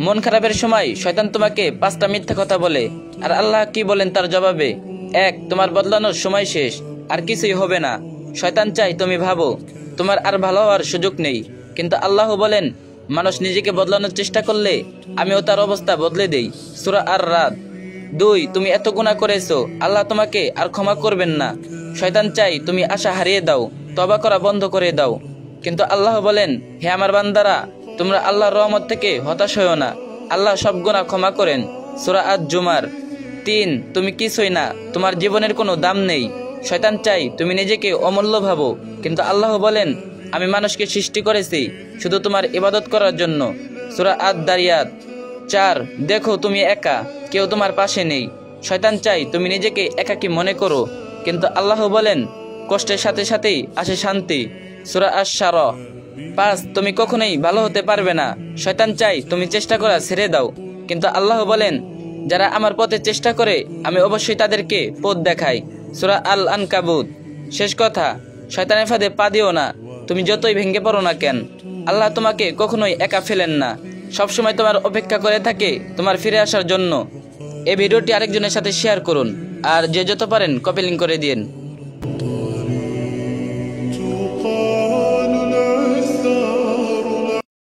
মন খারাপের সময় শয়তান তোমাকে 5টা মিথ্যা কথা বলে, আর আল্লাহ কি বলেন তার জবাবে? 1. তোমার বদলানোর সময় শেষ, আর কিছুই হবে না। শয়তান চাই তুমি ভাবো তোমার আর ভালো হওয়ার সুযোগ নেই, কিন্তু আল্লাহ বলেন মানুষ নিজেকে বদলানোর চেষ্টা করলে আমিও তার অবস্থা বদলে দেই। সূরা আর-রাদ। 2. তুমি এত গুনাহ করেছো, আল্লাহ তোমাকে আর ক্ষমা করবেন না। শয়তান চাই তুমি আশা হারিয়ে দাও, তওবা করা বন্ধ করে দাও, কিন্তু আল্লাহ বলেন হে আমার বান্দারা, তোমরা আল্লাহর রহমত থেকে হতাশ হয়ো না, আল্লাহ সব গুনাহ ক্ষমা করেন। সূরা আজ-জুমার। 3. তুমি কিছুই না, তোমার জীবনের কোনো দাম নেই। শয়তান চাই তুমি নিজেকে অমূল্য ভাবো, কিন্তু আল্লাহ বলেন আমি মানুষকে সৃষ্টি করেছি শুধু তোমার ইবাদত করার জন্য। সূরা আদ-দারিয়াত। 4. দেখো তুমি একা, কেউ তোমার পাশে নেই। শয়তান চাই তুমি নিজেকে একাকী মনে করো, কিন্তু আল্লাহ বলেন কষ্টের সাথে সাথেই আসে শান্তি। সূরা আশ-শারা। 5. তুমি কখনোই ভালো হতে পারবে না। শয়তান চাই তুমি চেষ্টা করা ছেড়ে দাও, কিন্তু আল্লাহ বলেন যারা আমার পথে চেষ্টা করে আমি অবশ্যই তাদেরকে পথ দেখাই। সূরা আল-আনকাবুত। শেষ কথা, শয়তানের ফাঁদে পা দিও না, তুমি যতই ভেঙে পড়ো না কেন, আল্লাহ তোমাকে কখনোই একা ফেলেন না, সবসময় তোমার অপেক্ষা করে থাকে তোমার ফিরে আসার জন্য। এই ভিডিওটি আরেকজনের সাথে শেয়ার করুন, আর যে যত পারেন কপি লিংক করে দিন।